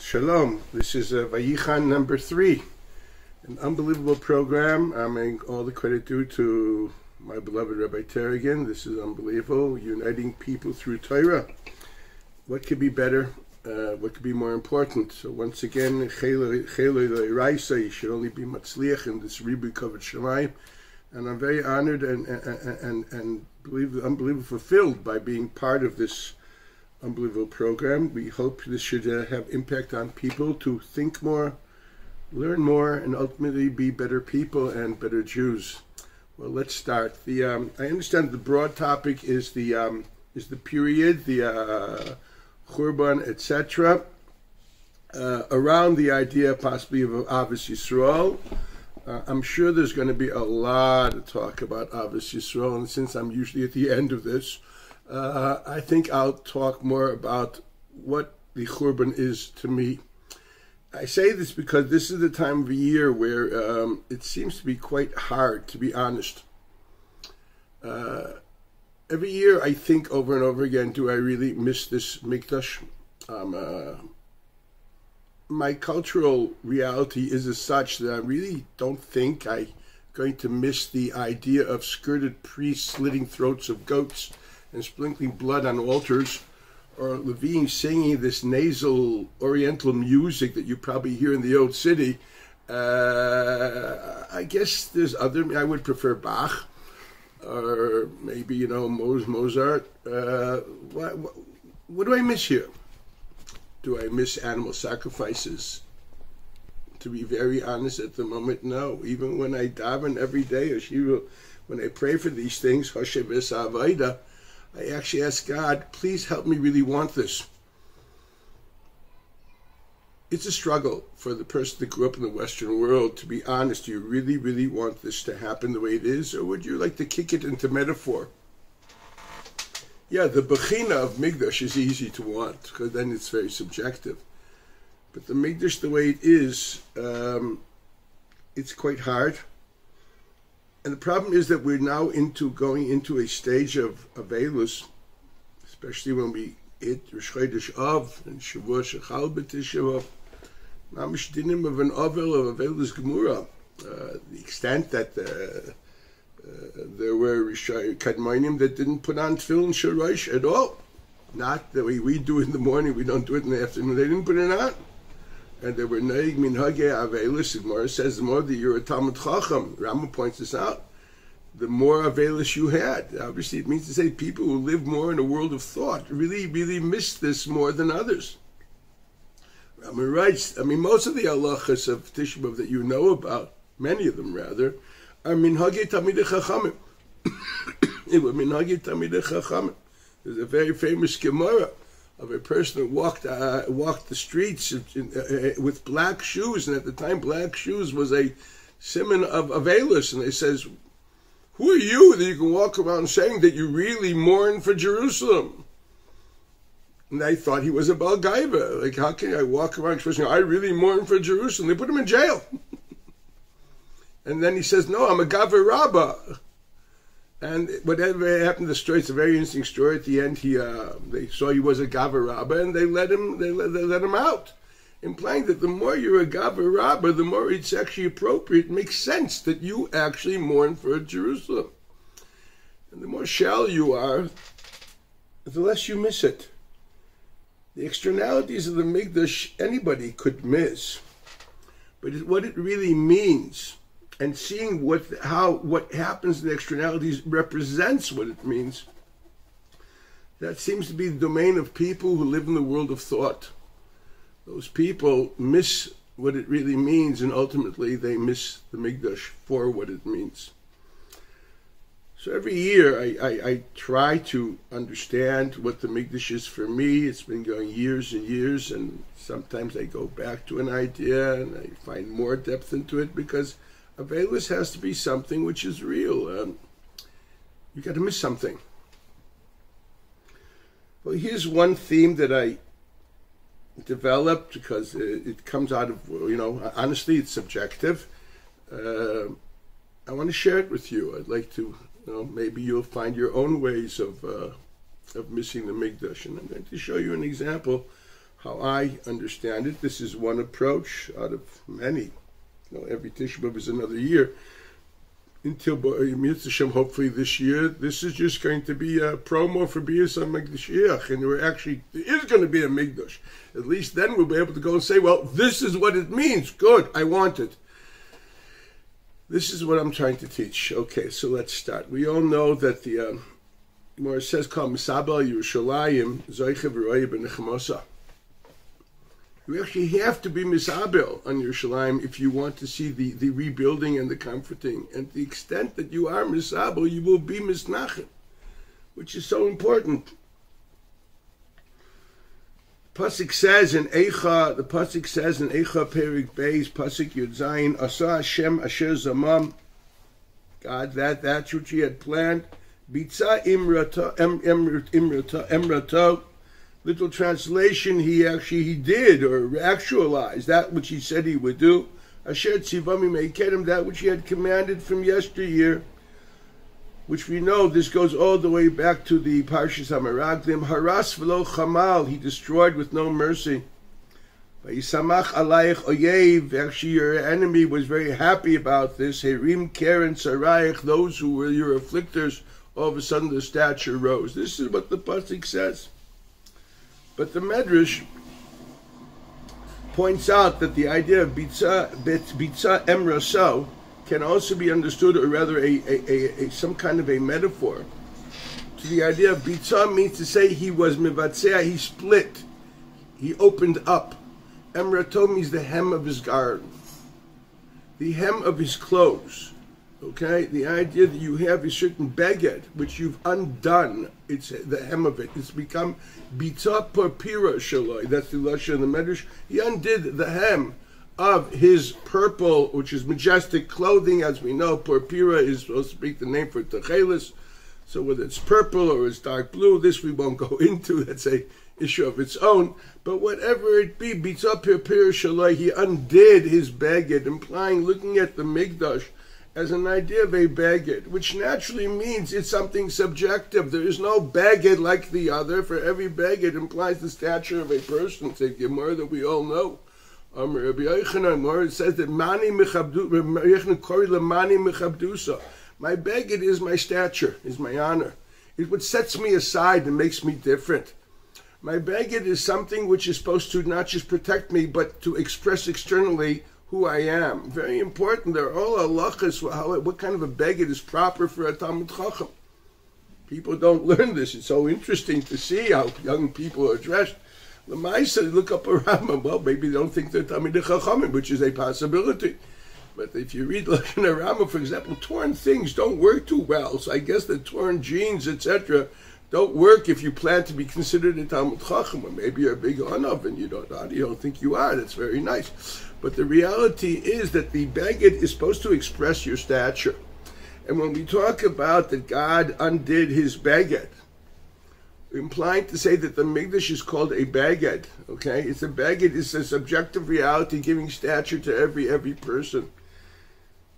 Shalom. This is Vayichan number 3, an unbelievable program. I'm all the credit due to my beloved Rabbi Teragin. This is unbelievable, uniting people through Torah. What could be better? What could be more important? So once again, Cheloi Raisa, you should only be Matzliach in this Ribu Kavod Shemayim. And I'm very honored and unbelievably fulfilled by being part of this unbelievable program. We hope this should have impact on people to think more, learn more, and ultimately be better people and better Jews. Well, let's start. I understand the broad topic is the period, the Churban, etc. Around the idea possibly of Avos Yisrael. I'm sure there's going to be a lot of talk about Avos Yisrael, and since I'm usually at the end of this, I think I'll talk more about what the Churban is to me. I say this because this is the time of the year where it seems to be quite hard, to be honest. Every year I think over and over again, do I really miss this Mikdash? My cultural reality is as such that I really don't think I'm going to miss the idea of skirted priests slitting throats of goats and sprinkling blood on altars, or Levine singing this nasal oriental music that you probably hear in the old city. I guess there's I would prefer Bach, or maybe, Mozart. What do I miss here? Do I miss animal sacrifices? To be very honest, at the moment, no. Even when I daven every day, when I pray for these things, Hashem V'Savaida, I actually ask God, please help me really want this. It's a struggle for the person that grew up in the Western world, to be honest. Do you really, really want this to happen the way it is, or would you like to kick it into metaphor? Yeah, the Bechina of Mikdash is easy to want, because then it's very subjective. But the Mikdash, the way it is, it's quite hard. And the problem is that we're now going into a stage of Avelus, especially when we hit Rosh Chodesh Av and Shavua Shechal B'Tisha B'Av. Mamish dinim of an Avel of Avelus Gemura. The extent that there were Kadmonim that didn't put on Tefillin Shorosh at all. Not the way we do in the morning, we don't do it in the afternoon. They didn't put it on. And there were Neig Minhage Avelus. The Gemara says the more that you're a Talmud Chacham, Rama points this out, the more Avelus you had. Obviously, it means to say people who live more in a world of thought really, really miss this more than others. Rama writes, most of the halachas of Tisha B'Av that you know about, many of them rather, are Minhage Talmidei Chachamim. It was Minhage Talmidei Chachamim. There's a very famous Gemara of a person that walked the streets with black shoes, and at the time black shoes was a simon of Avelus, and it says, who are you that you can walk around saying that you really mourn for Jerusalem? And I thought he was a Baal Gaiva. Like, how can I walk around expressing, I really mourn for Jerusalem? They put him in jail. And then he says, no, I'm a Gaver Rabbah. And whatever happened to the story, it's a very interesting story. At the end, they saw he was a Gaver Rabbah, and they let him out, implying that the more you're a Gaver Rabbah, the more it's actually appropriate. It makes sense that you actually mourn for Jerusalem. And the more shallow you are, the less you miss it. The externalities of the Mikdash, anybody could miss. But what it really means, and seeing what happens in the externalities represents what it means, that seems to be the domain of people who live in the world of thought. Those people miss what it really means, and ultimately they miss the Mikdash for what it means. So every year I try to understand what the Mikdash is for me. It's been going years and years, and sometimes I go back to an idea and I find more depth into it, because Avelus has to be something which is real. You got to miss something. Well, here's one theme that I developed, because it comes out of, honestly, it's subjective. I want to share it with you. I'd like to, maybe you'll find your own ways of missing the Mikdash. And I'm going to show you an example how I understand it. This is one approach out of many. Every Tisha B'Av is another year. Until Mitzvah Shem, hopefully this year, this is just going to be a promo for Bias HaMikdash, and there is going to be a Mikdash. At least then we'll be able to go and say, well, this is what it means. Good, I want it. This is what I'm trying to teach. Okay, so let's start. We all know that the Gemara says, called Misabel Yerushalayim Zoiche V'roye B'Nechemasa. You actually have to be misabel on Yerushalayim if you want to see the rebuilding and the comforting. And to the extent that you are misabel, you will be misnachem, which is so important. Pasuk says in Eicha Perik Beis, Pasuk Yud Zayin, Asa Hashem Asher Zamam, God, that's what He had planned. Bitza Imrato. Little translation, he did or actualized that which he said he would do. Asher tzivami meikedim, that which he had commanded from yesteryear, which we know this goes all the way back to the Parshas HaMeraglim. Haras v'lo chamal, he destroyed with no mercy. Vayisamach alayich oyev, actually your enemy was very happy about this. Herim keren sarayich, those who were your afflictors, all of a sudden the stature rose. This is what the pasuk says. But the Medrash points out that the idea of bitza emraso can also be understood, or rather some kind of a metaphor, to the idea of bitza means to say he was mivatzea, he split, he opened up. Emrato means the hem of his garment, the hem of his clothes. Okay, the idea that you have a certain beged which you've undone, it's the hem of it. It's become bitza purpira shaloi. That's the lashon in the Medrash. He undid the hem of his purple, which is majestic clothing. As we know, purpira is supposed to be the name for techelis. So whether it's purple or it's dark blue, this we won't go into. That's a issue of its own. But whatever it be, bitza purpira shaloi, he undid his beged, implying, looking at the Mikdash as an idea of a beged, which naturally means it's something subjective. There is no beged like the other. For every beged implies the stature of a person. It's a Gemara that we all know. Rabbi Yochanan says that mani mechabdusa. My beged is my stature, is my honor. It's what sets me aside and makes me different. My beged is something which is supposed to not just protect me, but to express externally who I am. Very important. There are all halachas, what kind of a beged is proper for a Talmid Chacham. People don't learn this. It's so interesting to see how young people are dressed. L'maisa, look up a Rambam. Well, maybe they don't think they're Talmid Chachamim, which is a possibility. But if you read Lashon Rambam, for example, torn things don't work too well. So I guess the torn jeans, etc., don't work if you plan to be considered a Talmid Chacham. Or maybe you're a big Anav and you don't think you are. That's very nice. But the reality is that the beged is supposed to express your stature. And when we talk about that God undid his beged, implying to say that the Mikdash is called a beged, okay? It's a beged, it's a subjective reality giving stature to every person.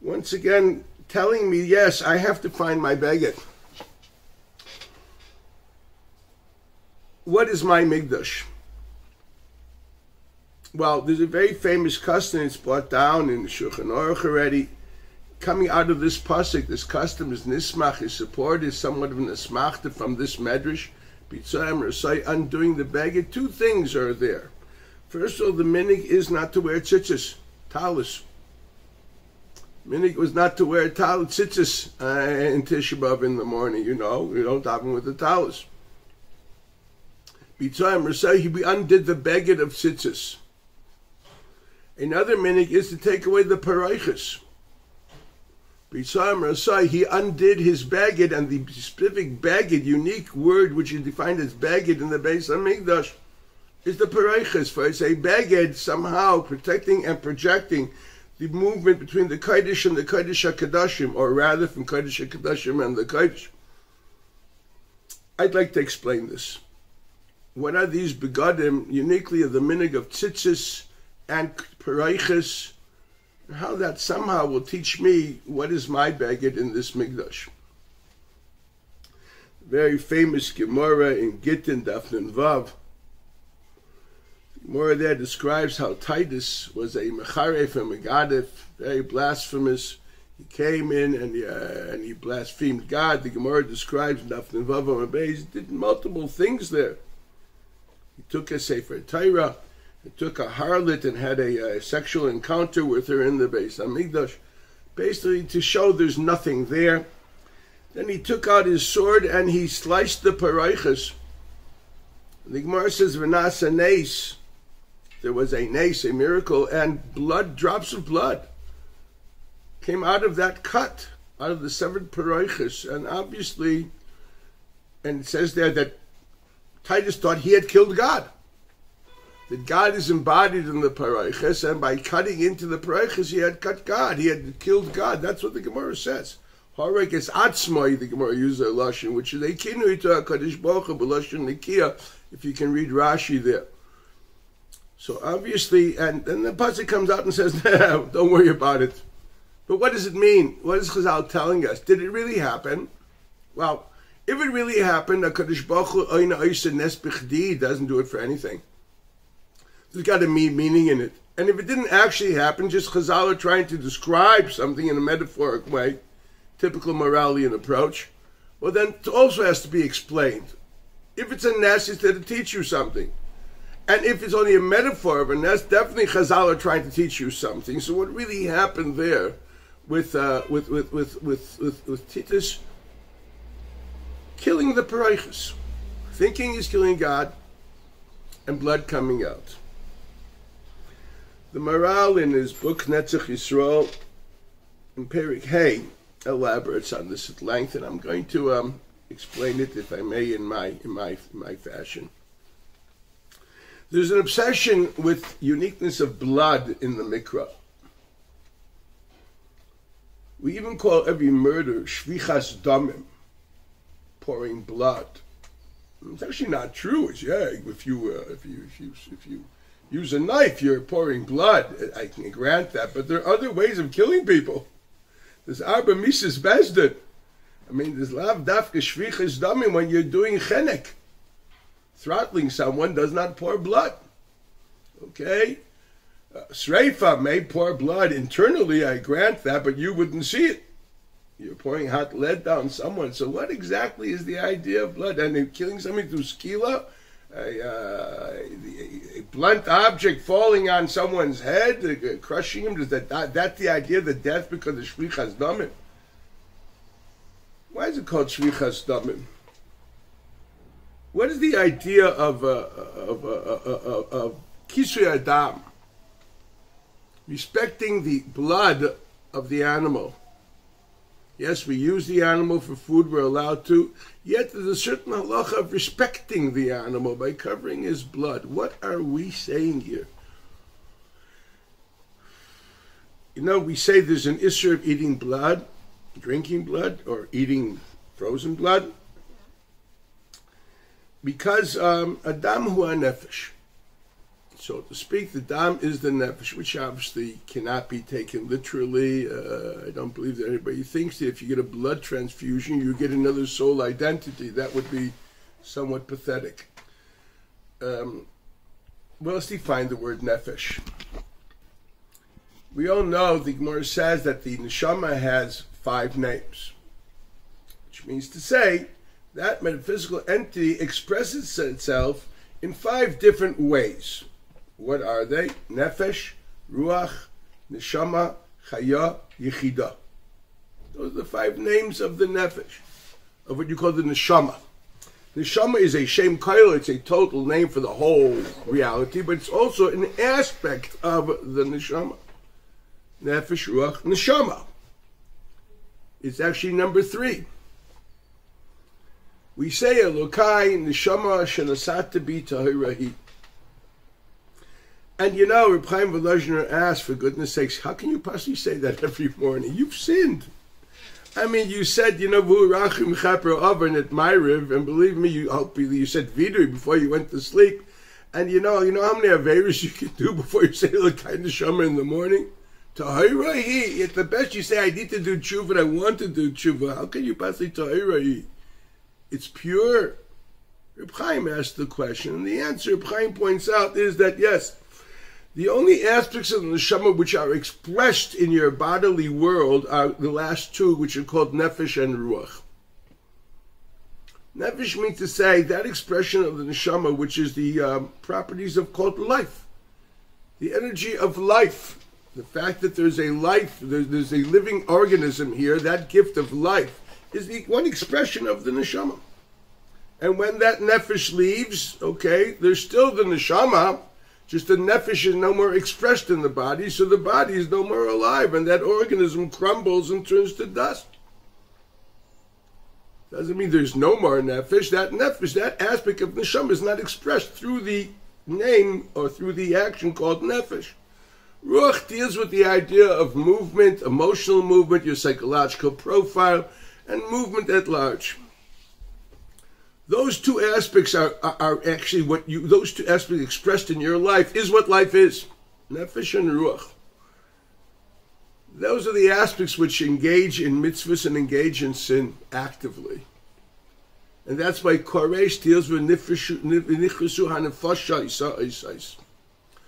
Once again, telling me, yes, I have to find my beged. What is my Mikdash? Well, there's a very famous custom, it's brought down in the Shulchan Aruch already. Coming out of this pasuk, this custom is nismach, is supported, is somewhat of an asmachta from this medrash. Bitzayim Rasai, undoing the beged. Two things are there. First of all, the minig is not to wear tzitzis, talis. Minig was not to wear tzitzis in Tisha B'Av in the morning. You don't daven with the talis. Bitzayim Rasai, he undid the beged of tzitzis. Another minig is to take away the paraychas. B'tzayim Rasai, he undid his beged, and the specific beged, unique word which is defined as beged in the Beis HaMikdash, is the paraychas. For it's a beged somehow protecting and projecting the movement between the Kodesh and the Kodesh HaKadoshim, or rather from Kodesh HaKadoshim and the Kodesh. I'd like to explain this. What are these begadim, uniquely of the minig of tzitzis and paraychas, how that somehow will teach me what is my beged in this Mikdash. Very famous Gemara in Gittin, Daf Nun Vav. Gemara there describes how Titus was a mecharef and megadif, very blasphemous. He came in and he blasphemed God. The Gemara describes Dafnin Vavam Abayz. He did multiple things there. He took a Sefer Torah, he took a harlot and had a sexual encounter with her in the Beis Hamikdash, basically to show there's nothing there. Then he took out his sword and he sliced the paraychas. The Gemara says, V'nasa nes. There was a nes, a miracle, and blood, drops of blood, came out of that cut, out of the severed paraychas. And obviously, and it says there that Titus thought he had killed God. That God is embodied in the paraychas, and by cutting into the paraychas, he had cut God. He had killed God. That's what the Gemara says. Harek is atzmai, the Gemara uses a lashon, which is a kinui to HaKadosh Baruch Hu b'lashon nikia, if you can read Rashi there. So obviously, and then the pasuk comes out and says, no, don't worry about it. But what does it mean? What is Chazal telling us? Did it really happen? Well, if it really happened, HaKadosh Baruch Hu oina oisa nes b'chdi doesn't do it for anything. There's got a meaning in it. And if it didn't actually happen, just Chazal are trying to describe something in a metaphoric way, typical Moralian approach, well then it also has to be explained. If it's a nes, it's there to teach you something. And if it's only a metaphor of a nes, definitely Chazal are trying to teach you something. So what really happened there with Titus killing the paraychas, thinking he's killing God, and blood coming out. The Maharal in his book Netzach Yisrael in Perik Hay elaborates on this at length, and I'm going to explain it, if I may, in my fashion. There's an obsession with uniqueness of blood in the Mikra. We even call every murder shvichas damim, pouring blood. It's actually not true. It's if you use a knife, you're pouring blood. I can grant that, but there are other ways of killing people. There's arba misas bezdin. I mean, there's lav dafka shvichas damim when you're doing chenek. Throttling someone does not pour blood. Okay? Sreifa may pour blood internally, I grant that, but you wouldn't see it. You're pouring hot lead down someone. So what exactly is the idea of blood? And in killing somebody through skila, a blunt object falling on someone's head, crushing him, that's the idea of the death because of shvichas damim? Why is it called shvichas damim? What is the idea of kisui adam? Respecting the blood of the animal. Yes, we use the animal for food, we're allowed to, yet there's a certain halacha of respecting the animal by covering his blood. What are we saying here? You know, we say there's an issue of eating blood, drinking blood, or eating frozen blood, because Adam hu nefesh. So to speak, the dam is the nefesh, which obviously cannot be taken literally. I don't believe that anybody thinks that if you get a blood transfusion, you get another soul identity. That would be somewhat pathetic. Well, let's define the word nefesh. We all know the Gemara says that the neshama has 5 names, which means to say that metaphysical entity expresses itself in 5 different ways. What are they? Nefesh, Ruach, Neshama, Chaya, Yechida. Those are the 5 names of the Nefesh, of what you call the Neshama. Neshama is a Shem Kail, it's a total name for the whole reality, but it's also an aspect of the Neshama. Nefesh, Ruach, Neshama. It's actually number 3. We say Elokai Neshama Shenasata Bi Tahirahi. And you know, Reb Chaim Volozhiner asked, for goodness sakes, how can you possibly say that every morning? You've sinned. I mean, you said, you know, Vu Rachim Chaper Oven at Ma'ariv, and believe me, you said Vidui before you went to sleep. And you know how many Averis you can do before you say Elokai Neshama in the morning? Tahirahi. At the best you say, I need to do tshuva, I want to do tshuva. How can you possibly Tahirahi? It's pure. Reb Chaim asked the question, and the answer Reb Chaim points out is that yes, the only aspects of the neshama which are expressed in your bodily world are the last two, which are called nefesh and ruach. Nefesh means to say that expression of the neshama, which is the properties of called life, the energy of life, the fact that there's a life, there's a living organism here, that gift of life is the one expression of the neshama. And when that nefesh leaves, okay, there's still the neshama, just the nefesh is no more expressed in the body, so the body is no more alive, and that organism crumbles and turns to dust. Doesn't mean there's no more nefesh. That aspect of neshama is not expressed through the name or through the action called nefesh. Ruach deals with the idea of movement, emotional movement, your psychological profile, and movement at large. Those two aspects are actually those two aspects expressed in your life is what life is. Nefesh and Ruach. Those are the aspects which engage in mitzvahs and engage in sin actively. And that's why Koresh deals with nichrusu hanefasha isais.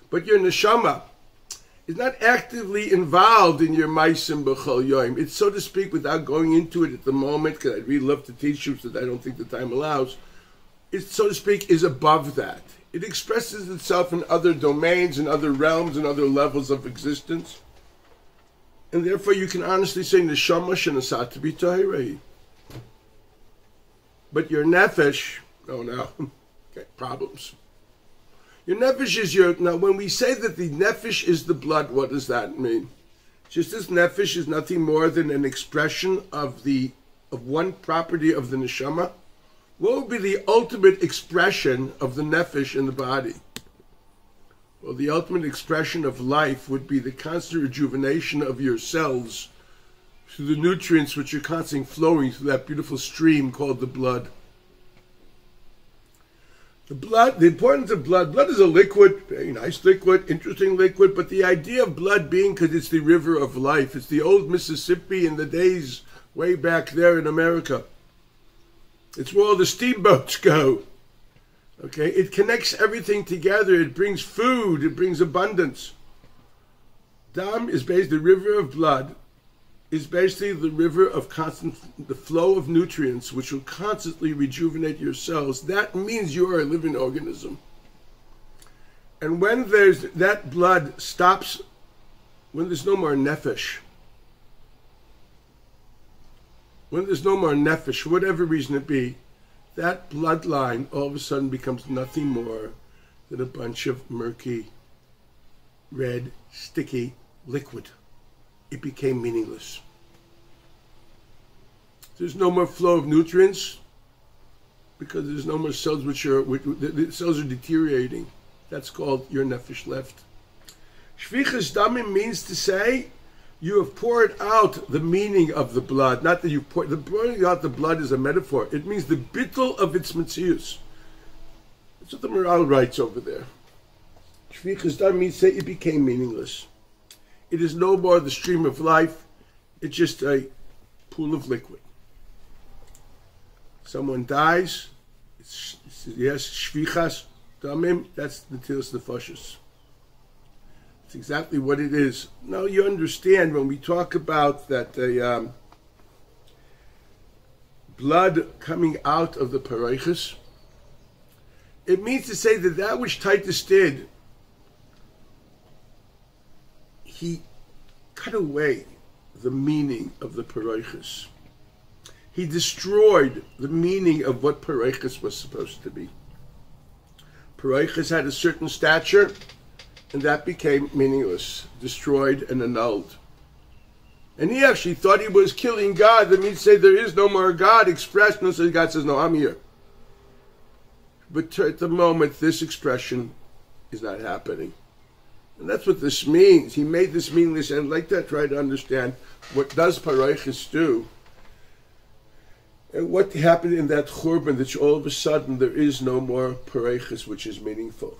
But your neshama is not actively involved in your maisim b'chol yoim. It's, so to speak, without going into it at the moment, because I'd really love to teach you, but I don't think the time allows. It, so to speak, is above that. It expresses itself in other domains, in other realms, and other levels of existence. And therefore you can honestly say, neshama shenasat b'tohirei. But your nefesh, okay, problems. Your nefesh is now when we say that the nefesh is the blood, what does that mean? Just as nefesh is nothing more than an expression of one property of the neshama, what would be the ultimate expression of the nefesh in the body? Well, the ultimate expression of life would be the constant rejuvenation of your cells through the nutrients which are constantly flowing through that beautiful stream called the blood. The importance of blood is a liquid, very nice liquid, interesting liquid, but the idea of blood being because it's the river of life. It's the old Mississippi in the days way back there in America. It's where all the steamboats go. Okay, it connects everything together. It brings food. It brings abundance. Dam is basically the river of blood. Is basically the river of the flow of nutrients, which will constantly rejuvenate your cells. That means you are a living organism. And when that blood stops, when there's no more nefesh, for whatever reason it be, that bloodline all of a sudden becomes nothing more than a bunch of murky, red, sticky liquid. It became meaningless. There's no more flow of nutrients because there's no more cells the cells are deteriorating. That's called your nefesh left. Shvichas damim means to say you have poured out the meaning of the blood. Not that you pouring out the blood is a metaphor. It means the bittul of its mitzius. That's what the Maral writes over there. Shvichas damim means to say it became meaningless. It is no more the stream of life. It's just a pool of liquid. Someone dies. Yes, shvichas damim. That's netilas nefashos. It's exactly what it is. Now you understand when we talk about that blood coming out of the paraychas. It means to say that which Titus did, he cut away the meaning of the paraychas. He destroyed the meaning of what paraychas was supposed to be. Paraychas had a certain stature, and that became meaningless, destroyed and annulled. And he actually thought he was killing God. That means to say there is no more God expressed. And so God says, no, I'm here. But at the moment, this expression is not happening. And that's what this means. He made this meaningless. And I'd like to try to understand what does paraychas do? And what happened in that churban that all of a sudden there is no more paraychas which is meaningful.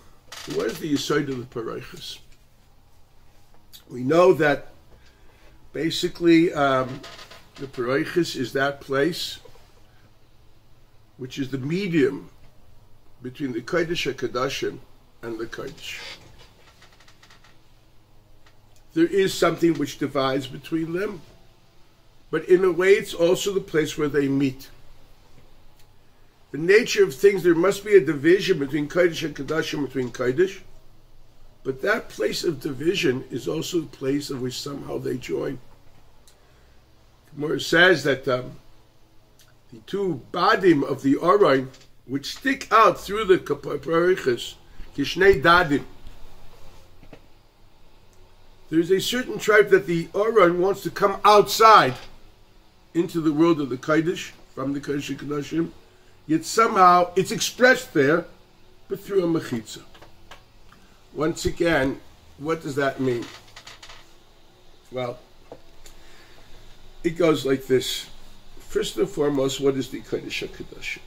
What is the yesod of the paraychas? We know that basically the paraychas is that place which is the medium between the Kodesh HaKadoshim and the Kodesh. There is something which divides between them, but in a way it's also the place where they meet. The nature of things, there must be a division between Kodesh and Kedoshim, between Kodesh, but that place of division is also the place of which somehow they join. Gemara says that the two badim of the Aron, which stick out through the Kaparichas, Kishnei Dadim. There's a certain tribe that the Aron wants to come outside into the world of the Kodesh, from the Kodesh HaKadoshim, yet somehow it's expressed there, but through a mechitza. Once again, what does that mean? Well, it goes like this. First and foremost, what is the Kodesh HaKadoshim?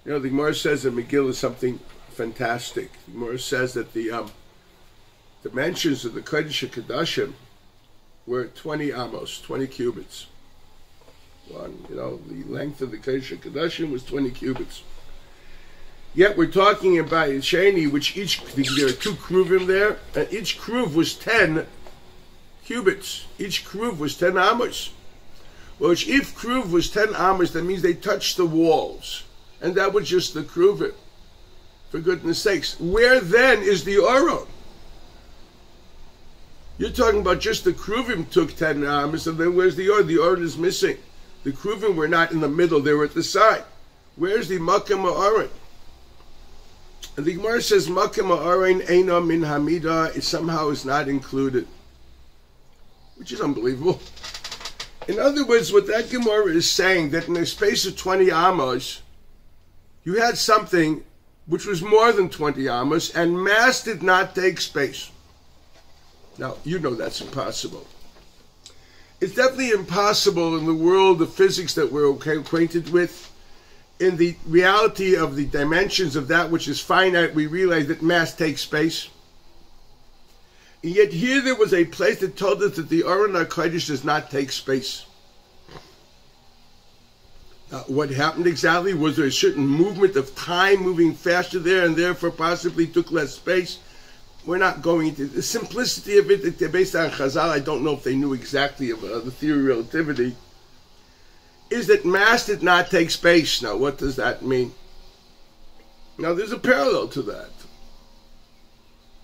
You know, the Gemara says that Megillah is something fantastic. The Gemara says that the dimensions of the Kodesh HaKadoshim were 20 amos, 20 cubits. The length of the Kodesh HaKadoshim was 20 cubits. Yet we're talking about Sheni, which there are two kruvim there, and each kruv was 10 cubits. Each kruv was 10 amos. Well, if kruv was 10 amos, that means they touched the walls. And that was just the kruvim. For goodness sakes. Where then is the Aron? You're talking about just the kruvim took 10 amos, and then where's the Aron? The Aron is missing. The kruvim were not in the middle, they were at the side. Where's the Makom Aron? And the Gemara says, Makom Aron eina min hamida, it somehow is not included. Which is unbelievable. In other words, what that Gemara is saying, that in a space of 20 amos, you had something which was more than 20 amos, and mass did not take space. Now, you know that's impossible. It's definitely impossible in the world of physics that we're acquainted with. In the reality of the dimensions of that which is finite, we realize that mass takes space. And yet here there was a place that told us that the Aron HaKodesh does not take space. What happened exactly? Was there a certain movement of time moving faster there and therefore possibly took less space? We're not going into the simplicity of it. They're based on Chazal. I don't know if they knew exactly of the theory of relativity. Is that mass did not take space. Now, what does that mean? Now, there's a parallel to that.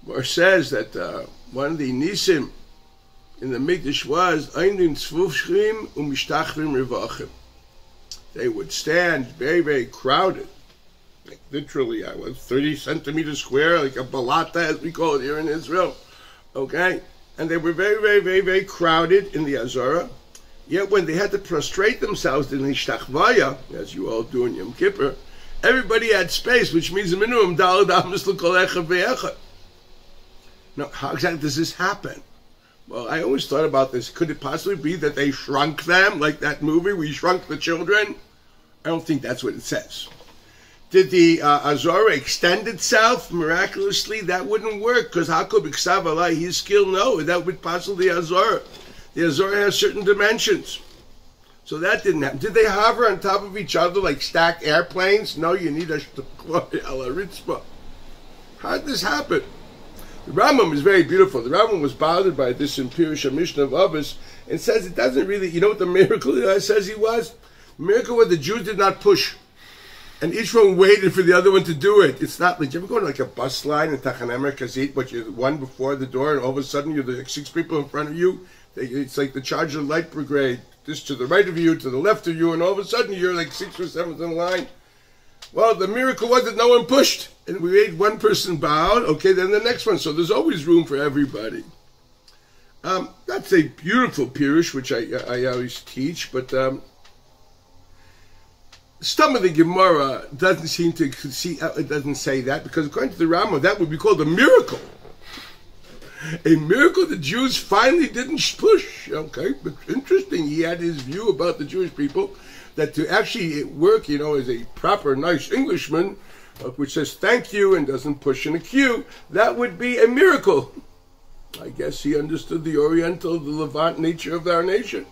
Where it says that one of the nisim in the Mikdash was Einin Tzvuvshrim Umishtachrim Revachim. They would stand very, very crowded. Like literally, 30 centimeters square, like a balata, as we call it here in Israel. Okay? And they were very, very, very, very crowded in the Azara. Yet when they had to prostrate themselves in the Shtachvaya, as you all do in Yom Kippur, everybody had space, which means a minimum daled amos l'kol echad ve'echad. Now, how exactly does this happen? Well, I always thought about this. Could it possibly be that they shrunk them, like that movie, We Shrunk the Children? I don't think that's what it says. Did the Azara extend itself miraculously? That wouldn't work, because how could B'ksav alai, his skill? No, that would possibly the Azara. The Azara has certain dimensions. So that didn't happen. Did they hover on top of each other like stacked airplanes? No, you need a ala ritzpah. How did this happen? The Rambam is very beautiful. The Rambam was bothered by this in Pirush HaMishnah of Avos and says it doesn't really, you know what the miracle says he was? The miracle was the Jews did not push. And each one waited for the other one to do it. It's not like, you ever go to like a bus line in Tachanam Merkazit, but you're one before the door and all of a sudden you're like 6 people in front of you. It's like the Charger Light Brigade, this to the right of you, to the left of you, and all of a sudden you're like 6th or 7th in line. Well, the miracle was that no one pushed. And we made one person bowed, okay, then the next one. So there's always room for everybody. That's a beautiful pirush, which I always teach, but some of the Gemara doesn't seem to see, it doesn't say that, because according to the Rambam, that would be called a miracle. A miracle the Jews finally didn't push, okay? But interesting, he had his view about the Jewish people, that to actually work, as a proper, nice Englishman, which says thank you and doesn't push in a queue, that would be a miracle. I guess he understood the Oriental, the Levant nature of our nation.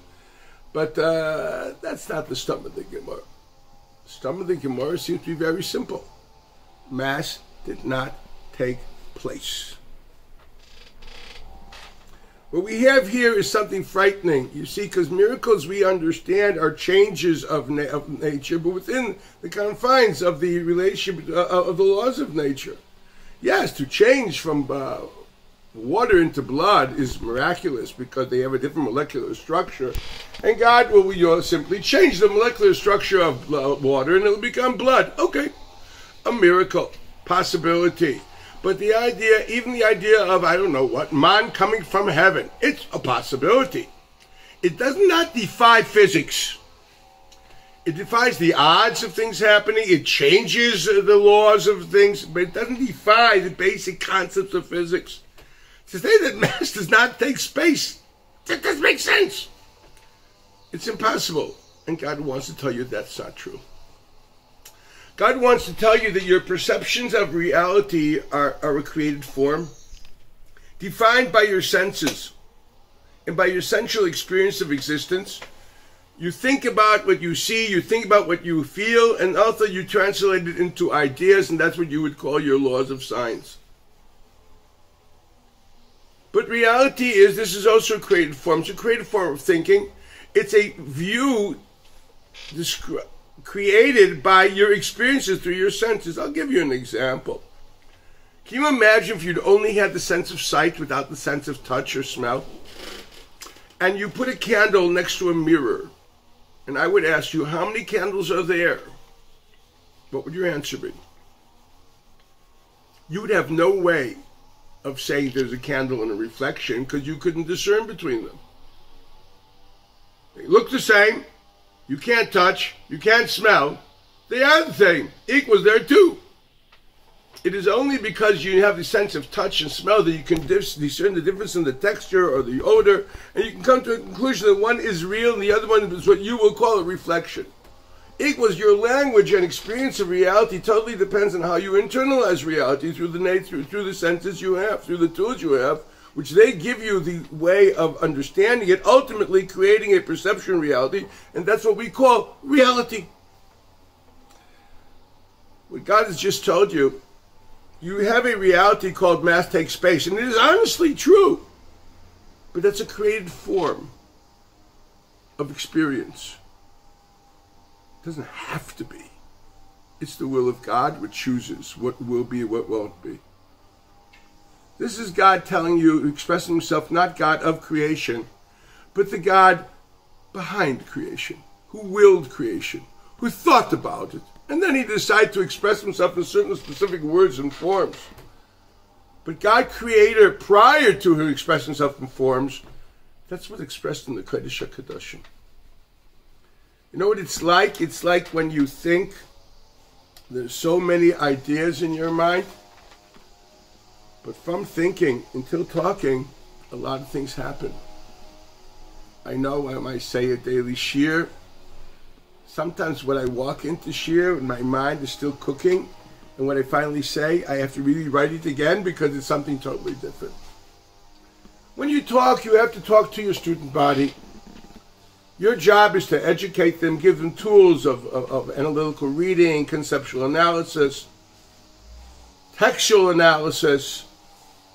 But that's not the stump of the Gemara. Some of the Gemara seems to be very simple. Mass did not take place. What we have here is something frightening, you see, because miracles we understand are changes of nature, but within the confines of the relationship of the laws of nature. Yes, to change from water into blood is miraculous because they have a different molecular structure, and God will simply change the molecular structure of water and it'll become blood. Okay, a miracle, possibility. But the idea, even the idea of, I don't know what, man coming from heaven, it's a possibility. It does not defy physics. It defies the odds of things happening. It changes the laws of things, but it doesn't defy the basic concepts of physics. To say that mass does not take space, that doesn't make sense. It's impossible. And God wants to tell you that's not true. God wants to tell you that your perceptions of reality are a created form, defined by your senses and by your sensual experience of existence. You think about what you see, you think about what you feel, and also you translate it into ideas, and that's what you would call your laws of science. But reality is, this is also a created form. It's a created form of thinking. It's a view created by your experiences through your senses. I'll give you an example. Can you imagine if you'd only had the sense of sight without the sense of touch or smell? And you put a candle next to a mirror, and I would ask you, how many candles are there? What would your answer be? You would have no way of saying there's a candle and a reflection because you couldn't discern between them. They look the same. You can't touch, you can't smell. They are the same. Equals there too. It is only because you have the sense of touch and smell that you can discern the difference in the texture or the odor, and you can come to a conclusion that one is real and the other one is what you will call a reflection. Equals your language and experience of reality totally depends on how you internalize reality through the senses you have, through the tools you have, which they give you the way of understanding it, ultimately creating a perception of reality, and that's what we call reality. What God has just told you, you have a reality called mass takes space, and it is honestly true, but that's a created form of experience. It doesn't have to be. It's the will of God which chooses what will be and what won't be. This is God telling you, expressing himself, not God of creation, but the God behind creation, who willed creation, who thought about it, and then he decided to express himself in certain specific words and forms. But God, creator, prior to him expressing himself in forms, that's what's expressed in the Kodesh HaKadoshim. You know what it's like? It's like when you think there's so many ideas in your mind, but from thinking until talking, a lot of things happen. I know when I say a daily shir, sometimes when I walk into shir, my mind is still cooking, and when I finally say, I have to really write it again because it's something totally different. When you talk, you have to talk to your student body. Your job is to educate them, give them tools of analytical reading, conceptual analysis, textual analysis,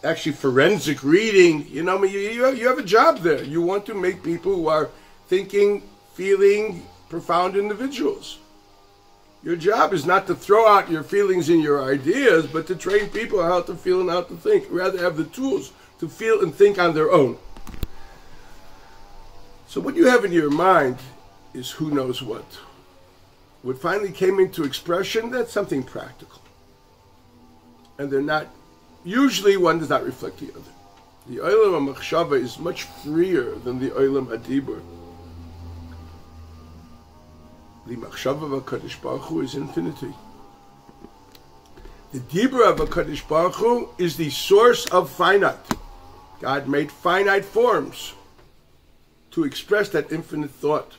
actually forensic reading. You know, you have a job there. You want to make people who are thinking, feeling, profound individuals. Your job is not to throw out your feelings and your ideas, but to train people how to feel and how to think. Rather have the tools to feel and think on their own. So what you have in your mind is who knows what. What finally came into expression, that's something practical. And they're not, usually one does not reflect the other. The Olam HaMachshava is much freer than the Olam HaDibur. The Machshava of HaKadosh Baruch Hu is infinity. The Dibur of HaKadosh Baruch Hu is the source of finite. God made finite forms to express that infinite thought.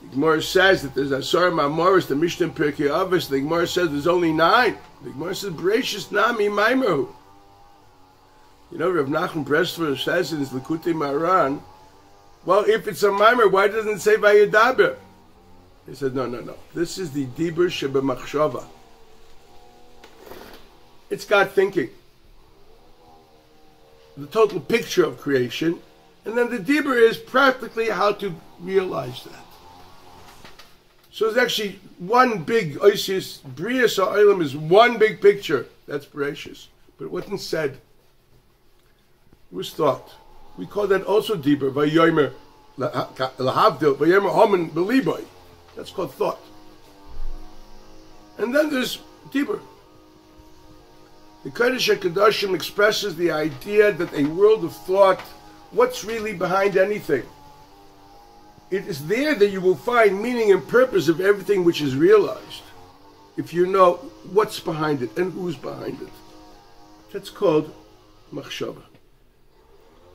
The Gemara says that there's Asar Ma'amoros, the Mishnah in Pirkei Avos. The Gemara says there's only 9. The Gemara says, Bereshis Nami Maimehu. You know, Rav Nachman Bresler says in his Likutei Maran, well, if it's a Maimer, why doesn't it say Vayedaber? He said, no. This is the Dibur Shebemachshava. It's God thinking. The total picture of creation. And then the Dibur is practically how to realize that. So it's actually one big Oisius, Brias Ha'olam is one big picture. That's Bereshis. But it wasn't said. It was thought. We call that also Dibur, Vayomer Lahavdil, Vayomer Homen Beliboy. That's called thought. And then there's Dibur. The Kodesh HaKadoshim expresses the idea that a world of thought, what's really behind anything? It is there that you will find meaning and purpose of everything which is realized, if you know what's behind it and who's behind it. That's called Machshava.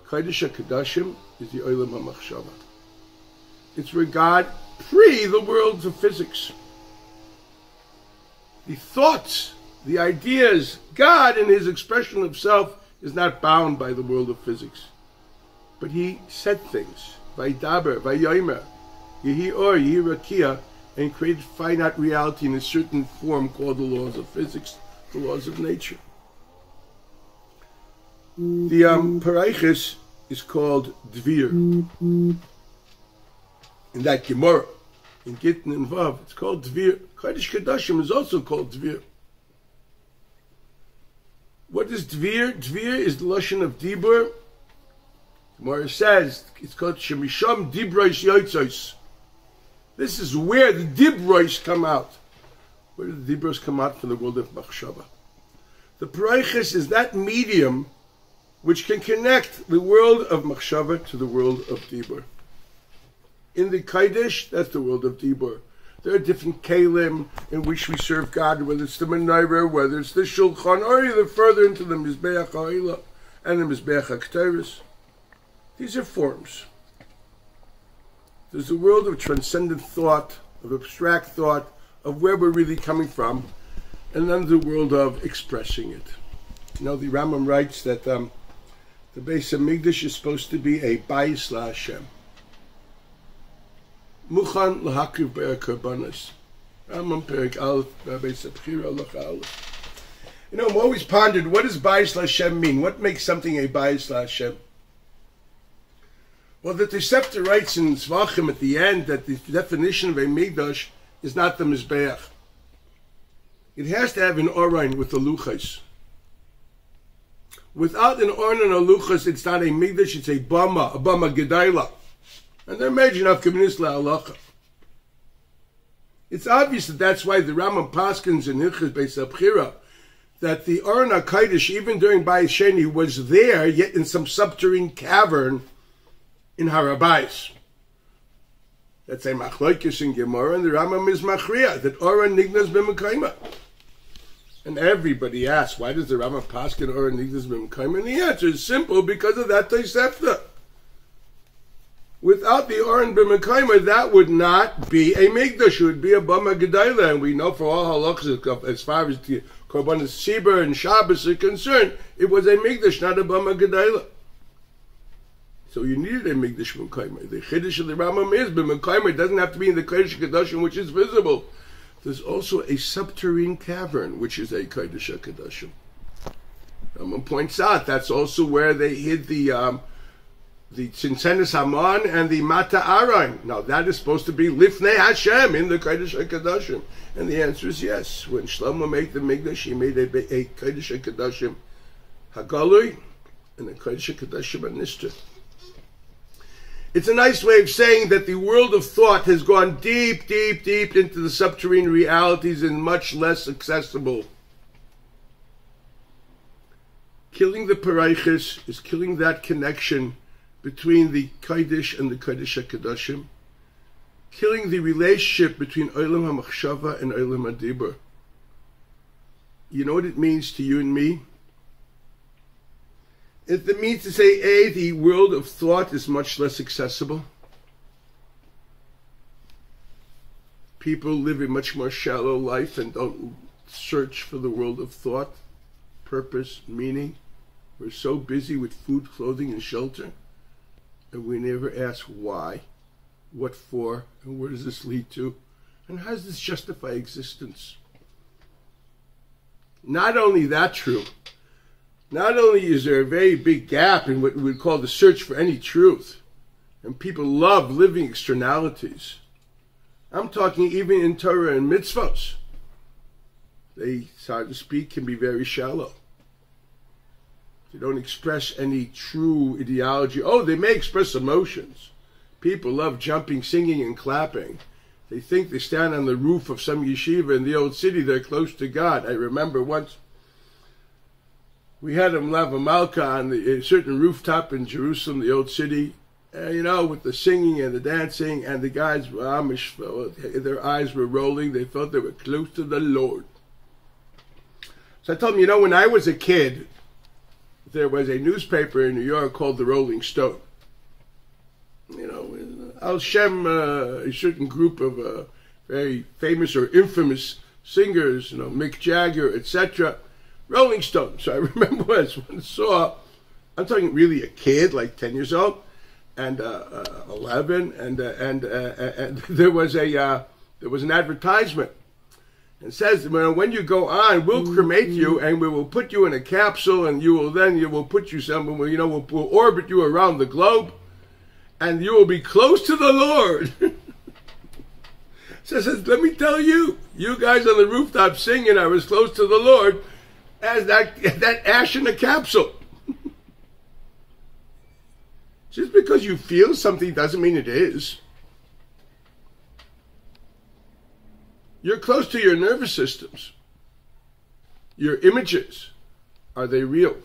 Kodesh HaKadoshim is the Olam HaMachshava. It's where God pre the worlds of physics. The thoughts, the ideas, God in his expression of self is not bound by the world of physics. But he said things. Vaydaber, Vayomer, Yehi Or, Yehi Rakia, and created finite reality in a certain form called the laws of physics, the laws of nature. The Paraichis is called Dvir. In that Gemara, in Gittin and Vav, it's called Dvir. Kodesh Kodashim is also called Dvir. What is Dvir? Dvir is the Lashon of Dibur. Gemara says it's called Shemisham Dibrois Yotzos. This is where the Dibrois come out. Where do the Dibrois come out from the world of Machshava? The Paraichis is that medium which can connect the world of Machshava to the world of Dibur. In the Kodesh, that's the world of Dibur. There are different kalim in which we serve God, whether it's the Menorah, whether it's the Shulchan, or either further into the Mizbeach HaOlah and the Mizbeach HaKteris. These are forms. There's a world of transcendent thought, of abstract thought, of where we're really coming from, and then the world of expressing it. You know, the Rambam writes that the Beis HaMikdash is supposed to be a Bayis LaHashem. Muchan lahakriv be'er karbanos. Rambam Perek Aleph, Beis HaBchira Halacha Aleph. You know, I'm always pondered, what does Bayis LaHashem mean? What makes something a Bayis LaHashem? Well, the Tosefta writes in Zvachim at the end that the definition of a Mikdash is not the Mizbeach. It has to have an Orain with the Luchas. Without an Orain and a Luchas, it's not a Mikdash, it's a Bama Gedaila. And they're made enough communist la'alacha. It's obvious that that's why the Rambam Paskins in Hilchos Beis HaBchira, that the Aron HaKodesh, even during Bayis Sheni, was there, yet in some subterranean cavern in Harabais. That's a Machlokes in Gemara, and the Rambam is Machriya, that Aron Nignas b'Mekayma. And everybody asks, why does the Rambam Paskin Aron Nignas b'Mekayma? And the answer is simple, because of that Tosefta. Without the Aron b'Mekayma, that would not be a Mikdash, it would be a Bama Gedaila. And we know for all halachas, as far as the Korbanos Tzibur and Shabbos are concerned, it was a Mikdash, not a Bama Gedaila. So you needed a Mikdash b'Mekayma. The Chiddush of the Rambam is b'Mekayma. It doesn't have to be in the Kodesh HaKadoshim, which is visible. There's also a subterranean cavern, which is a Kodesh HaKadoshim. Rambam points out that's also where they hid the Tzintzentes Haman and the Mata Aron. Now that is supposed to be Lifnei Hashem in the Kodesh HaKadoshim. And the answer is yes. When Shlomo made the Mikdash, he made a Kodesh HaKadoshim Hagalui and a Kodesh HaKadoshim Anistra. It's a nice way of saying that the world of thought has gone deep, deep, deep into the subterranean realities and much less accessible. Killing the Paraichis is killing that connection between the Kodesh and the Kodesh HaKadoshim, killing the relationship between Olam HaMachshava and Olam HaDibur. You know what it means to you and me? It means to say, A, the world of thought is much less accessible. People live a much more shallow life and don't search for the world of thought, purpose, meaning. We're so busy with food, clothing, and shelter, and we never ask why, what for, and where does this lead to? And how does this justify existence? Not only that true, not only is there a very big gap in what we would call the search for any truth, and people love living externalities. I'm talking even in Torah and mitzvos. They, so to speak, can be very shallow. They don't express any true ideology. Oh, they may express emotions. People love jumping, singing, and clapping. They think they stand on the roof of some yeshiva in the old city. They're close to God. I remember once we had a Lava Malka on a certain rooftop in Jerusalem, the old city, with the singing and the dancing, and the guys were Amish, their eyes were rolling. They felt they were close to the Lord. So I told them, when I was a kid, there was a newspaper in New York called the Rolling Stone. Al Shem, a certain group of very famous or infamous singers, Mick Jagger, etc. Rolling Stone. So I remember when I saw, I'm talking really a kid, like 10 years old, and 11, and there was an advertisement. It says, when you go on, we'll cremate you, and we will put you in a capsule, and you will put you somewhere, we'll orbit you around the globe, and you will be close to the Lord. So it says, let me tell you, you guys on the rooftop singing, I was close to the Lord, as that ash in a capsule. Just because you feel something doesn't mean it is. You're close to your nervous systems. Your images, are they real?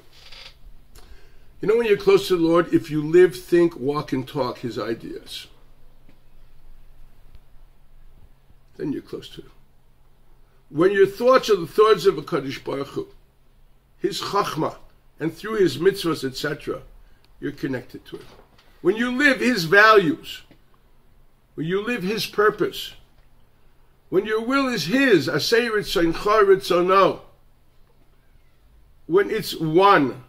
When you're close to the Lord, if you live, think, walk, and talk His ideas, then you're close to Him. When your thoughts are the thoughts of a HaKadosh Baruch Hu, His Chachma, and through His mitzvahs, etc., you're connected to Him. When you live His values, when you live His purpose, when your will is His, Aseh Ritzoncha Ritzono, when it's one,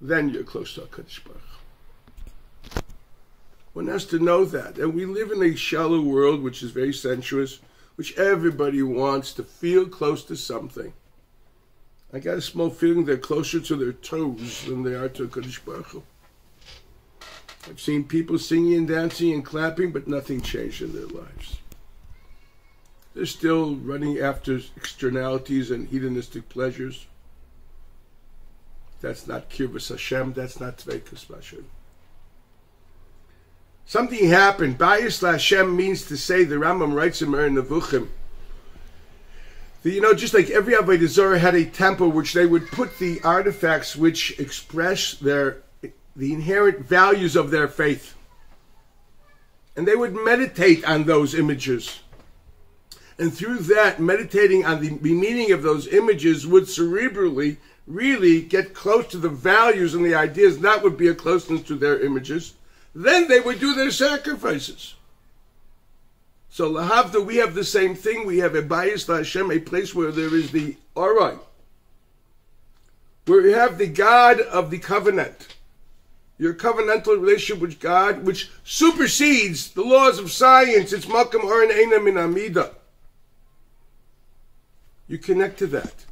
then you're close to HaKadosh Baruch Hu. One has to know that. And we live in a shallow world which is very sensuous, which everybody wants to feel close to something. I got a small feeling they're closer to their toes than they are to HaKadosh Baruch Hu. I've seen people singing and dancing and clapping, but nothing changed in their lives. They're still running after externalities and hedonistic pleasures. That's not Kirvus Hashem. That's not Tveikus Hashem. Something happened. Bayis Hashem means to say, the Rambam writes in Moreh Nevuchim, just like every Avodah Zarah had a temple which they would put the artifacts which express the inherent values of their faith. And they would meditate on those images. And through that, meditating on the meaning of those images would cerebrally really get close to the values and the ideas. That would be a closeness to their images. Then they would do their sacrifices. So lahavda, we have the same thing. We have a Bayis Hashem, a place where there is the Orai, where you have the God of the covenant, your covenantal relationship with God, which supersedes the laws of science. It's Malkam Oren Eina Min Amida. You connect to that.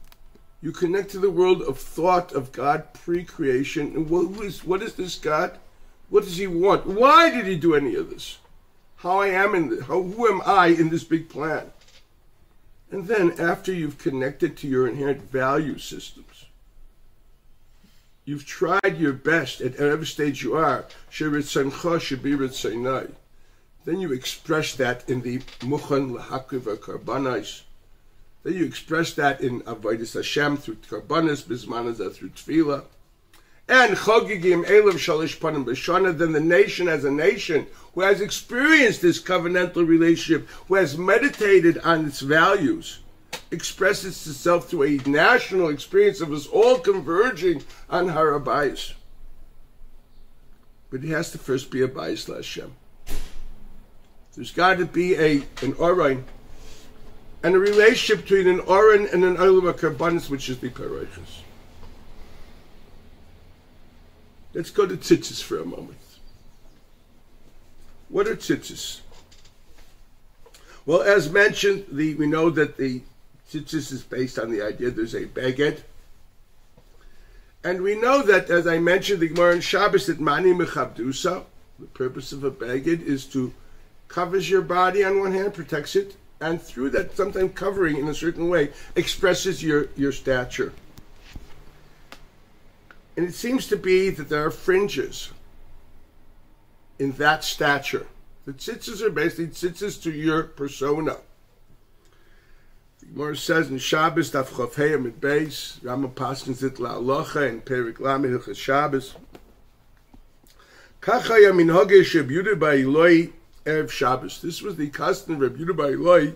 You connect to the world of thought of God pre-creation. And what is this God? What does He want? Why did He do any of this? Who am I in this big plan? And then after you've connected to your inherent value systems, you've tried your best at whatever stage you are, Sheritzancha Shebi Ritzonai. Then you express that in the Muchan L'Hakriv HaKarbanos. Then you express that in Avodas Hashem through Karbanos, Bismanazah through Tefillah. And Chogigim Elav Shalish Panim B'Shana, then the nation as a nation who has experienced this covenantal relationship, who has meditated on its values, expresses itself through a national experience of us all converging on Har HaBayis. But it has to first be a Bayis Hashem. There's got to be an Orain, and a relationship between an Oren and an Olam HaKarbanos, which is the Paraychus. Let's go to tzitzis for a moment. What are tzitzis? Well, as mentioned, we know that the tzitzis is based on the idea there's a beged. And we know that, as I mentioned, the Gemara in Shabbos, that mani mechabdusa, the purpose of a beged is to covers your body on one hand, protects it, and through that, sometimes covering in a certain way, expresses your stature. And it seems to be that there are fringes in that stature. The tzitzis are basically tzitzis to your persona. The Gemara says in Shabbos, Daf Chof Hei Amud Beis, Rambam paskins it la'alocha in Perik Lamed Hilchos Shabbos. Kach haya minhagei Reb Yehuda bar Ilai Erev Shabbos. This was the custom of Reb Yehuda bar Ilai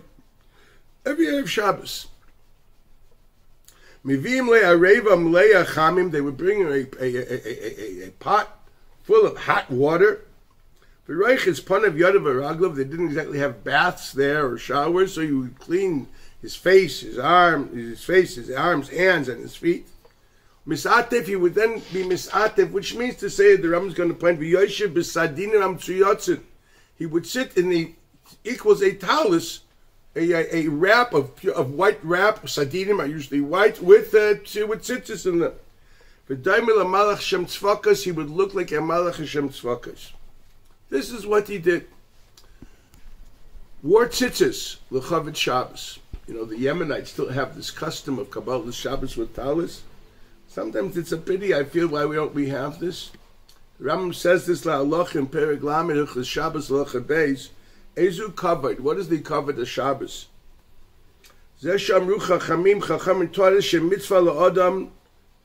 every Erev Shabbos. Mivim le'areva mleya chamim. They would bring a pot full of hot water. V'roich is panav yadav v'raglav. They didn't exactly have baths there or showers, so you would clean his face, his arms, hands, and his feet. Misatef, he would then be misatef, which means to say, the Rambam is going to point, v'yoshev b'sadin am tzuyotzin. He would sit in the, equals a talus, a wrap of white wrap, sadinim are usually white, with tzitzis in them. V'daimel a malach shem tzvakas, he would look like a malach shem tzvakas. This is what he did. Wore tzitzis, l'chavit Shabbos. You know, the Yemenites still have this custom of Kabbalah Shabbos with talis. Sometimes it's a pity, I feel, why we have this. The Rambam says this, la'aloch in Perek Lamed Hilchos Shabbos Halacha Beis, Ezu covered. What is the covered of Shabbos? Zeh shamru chachamim, chachamim taught us, mitzvah la'odam,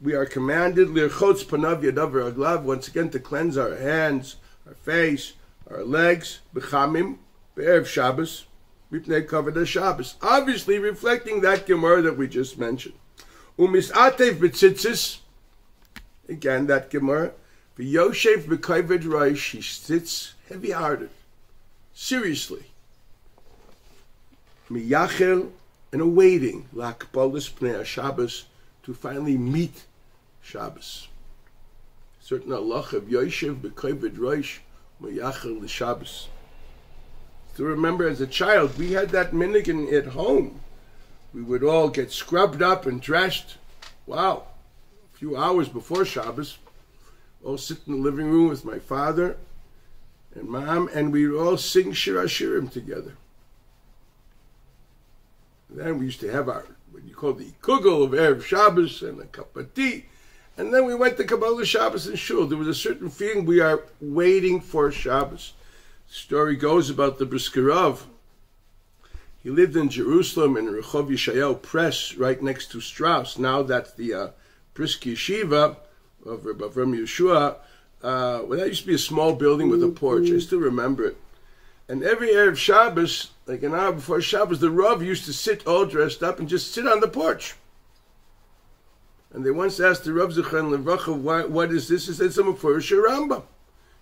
we are commanded, l'irchotz panav yadav v'raglav, once again to cleanse our hands, our face, our legs, b'chamim, b'erev Shabbos, mipnei kavod Shabbos. Obviously reflecting that Gemara that we just mentioned. Umisatev b'tzitzis, again that Gemara, v'yoshev b'kavod roish, he sits heavy-hearted, seriously. Miyachel, and awaiting, l'hakbalas pnei Shabbos, to finally meet Shabbos. Certain halach of Yoshev b'kavod roish, miyachel l'Shabbos. To remember, as a child, we had that minhag at home. We would all get scrubbed up and dressed. Wow. A few hours before Shabbos, all sit in the living room with my father and mom, and we would all sing Shir HaShirim together. And then we used to have our, what you call the kugel of Erev Shabbos and a cup of tea. And then we went to Kabbalah Shabbos and Shul. There was a certain feeling we are waiting for Shabbos. The story goes about the Brisker Rav. He lived in Jerusalem in Rehov Yeshayahu Press, right next to Strauss. Now that's the Brisker Yeshiva of Rabbi Avram Yeshua. Well, that used to be a small building with a porch. I still remember it. And every Erev Shabbos, like an hour before Shabbos, the Rav used to sit all dressed up and just sit on the porch. And they once asked the Rav Zechron Levracha, what is this? He said, some for a Rambam.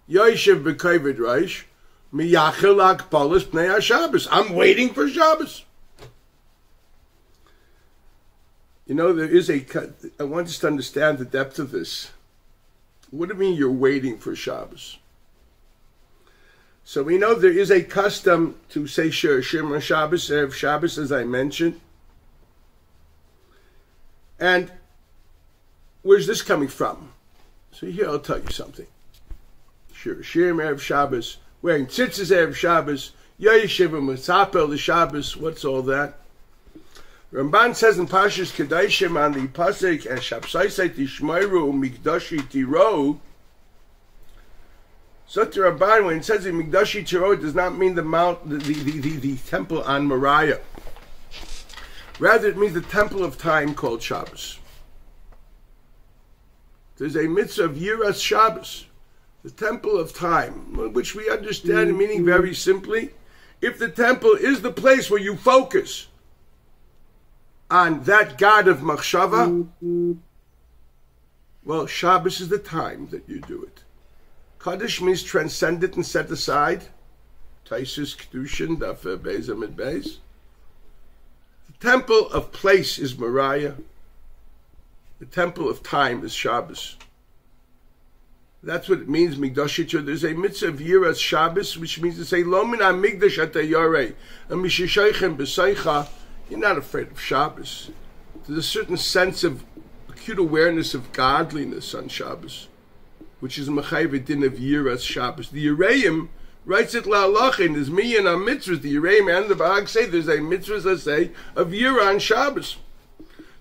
Yoshev b'kavod roish, miyachel hakbalas pnei Shabbos. I'm waiting for Shabbos. You know, there is I want us to understand the depth of this. What do you mean you're waiting for Shabbos? So we know there is a custom to say Shir HaShirim Shabbos, Erev Shabbos, as I mentioned. And where's this coming from? So here I'll tell you something. Shir HaShirim Erev Shabbos, wearing tzitzis Erev Shabbos, Yoshev Mitzapel the Shabbos, what's all that? Ramban says in Pashas Kedashim on the pasuk Shabsaisai Tishmeiru Mikdashi Tiro. Soter Ramban, when it says in Mikdashi Tiro, it does not mean the temple on Moriah. Rather, it means the temple of time called Shabbos. There's a mitzvah of Yiras Shabbos, the temple of time, which we understand meaning very simply. If the temple is the place where you focus on that God of Machshava, well, Shabbos is the time that you do it. Kaddish means transcendent and set aside. Taisus Kedushin, Daf Beis Amud Beis. The temple of place is Moriah. The temple of time is Shabbos. That's what it means, Migdashit. There's a mitzvah of Yiras Shabbos, which means to say, Lo min ha-migdash ata yarei, and mishishaychem b'seicha, you're not afraid of Shabbos. There's a certain sense of acute awareness of godliness on Shabbos, which is Mechayv din of Yiras Shabbos. The Yereim writes it la'alachin, there's me and our mitzvahs, the Yereim and the Bahag say, there's a mitzvah, let's say, of Yira on Shabbos.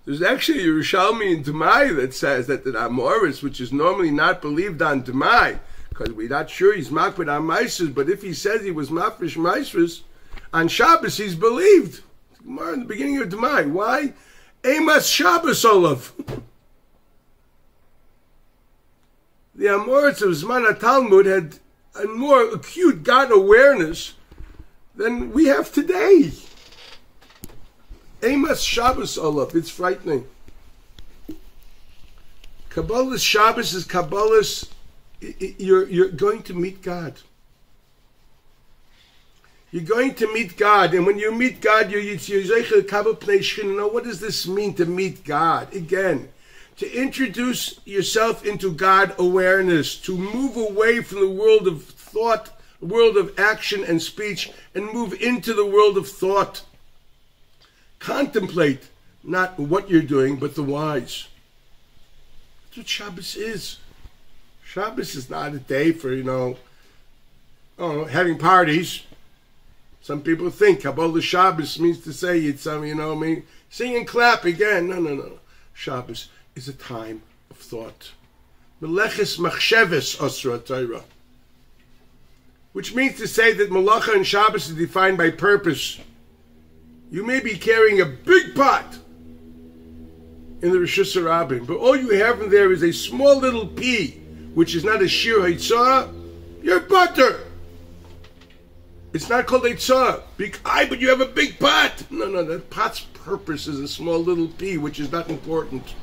There's actually a Yerushalmi in Demai that says that the Amoris, which is normally not believed on Demai, because we're not sure he's makbid on Maisers, but if he says he was mafresh Maisers, on Shabbos he's believed. More in the beginning of Demai. Why? Emas Shabbos Olav. The Amoritz of Zman Talmud had a more acute God awareness than we have today. Emas Shabbos Olav. It's frightening. Kabbalah's Shabbos is Kabbalah's. You're going to meet God. You're going to meet God, and when you meet God, you're now, what does this mean to meet God? Again, to introduce yourself into God awareness, to move away from the world of thought, the world of action and speech, and move into the world of thought. Contemplate not what you're doing, but the whys. That's what Shabbos is. Shabbos is not a day for, having parties. Some people think Kabbalah Shabbos means to say it's some, sing and clap again. No. Shabbos is a time of thought. Meleches machsheves asra Torah. Which means to say that Malacha and Shabbos is defined by purpose. You may be carrying a big pot in the Rosh Hashanah, but all you have in there is a small little pea, which is not a shir haitzah, your butter. It's not called eitzah. But you have a big pot. No, that pot's purpose is a small little pea, which is not important.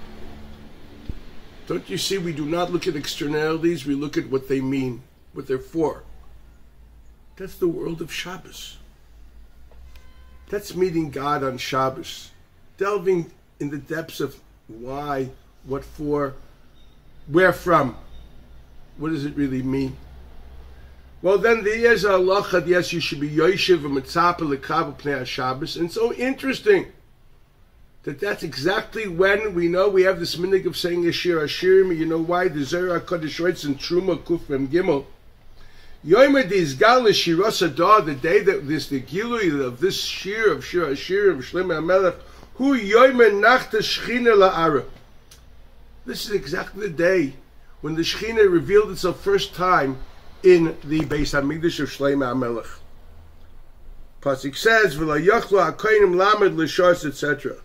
Don't you see, we do not look at externalities, we look at what they mean, what they're for. That's the world of Shabbos. That's meeting God on Shabbos. Delving in the depths of why, what for, where from. What does it really mean? Well, then there's a halacha, yes, you should be yoshev and mitzapeh lekabel pnei HaShabbos. And so interesting that that's exactly when we know we have this minhag of saying Ashir Ashirim. You know why? The Zohar HaKadosh writes in Truma Kuf Mem Gimel, Yom Dizgal Shiras Adar, the day that there's the Gilui of this Shir of Shir Ashirim, Shlomo HaMelech, Hu Yom Nachta Shechina La'ara. This is exactly the day when the Shechina revealed itself first time in the Beis Hamikdash of Shlomo HaMelech. Pasuk says, "V'la yachlu hakohanim lamed l'shas," etc.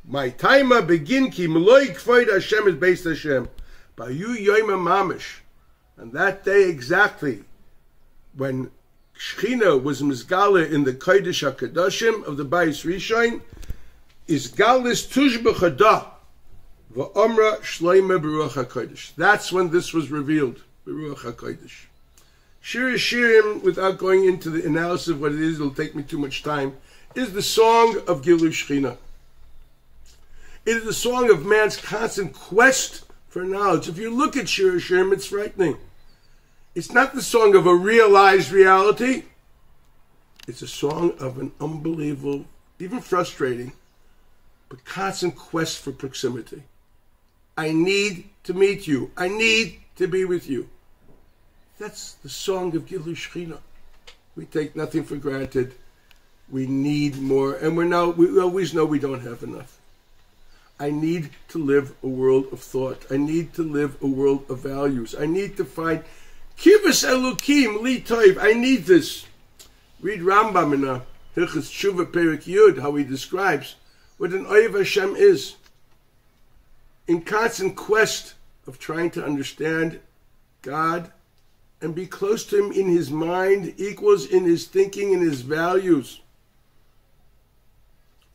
My taima begin ki meloi kvoid Hashem is based Hashem. Bayu yoyma mamish, and that day exactly, when Shechina was mizgala in the Kodesh HaKadoshim of the Bayis Rishon, is galis tush b'chada v'omra Shlomo Baruch HaKodesh. That's when this was revealed, Baruch HaKodesh. Shir Shirim, without going into the analysis of what it is, it'll take me too much time, is the song of Gilui Shechina. It is the song of man's constant quest for knowledge. If you look at Shir Shirim, it's frightening. It's not the song of a realized reality. It's a song of an unbelievable, even frustrating, but constant quest for proximity. I need to meet you. I need to be with you. That's the song of Gilui Shechina. We take nothing for granted. We need more, and we always know we don't have enough. I need to live a world of thought. I need to live a world of values. I need to find Kivus Elokim Li Toiv. I need this. Read Rambam in Hilchos Tshuva Perek Yud, how he describes what an Oyev Hashem is. In constant quest of trying to understand God and be close to Him in His mind, equals in His thinking and His values.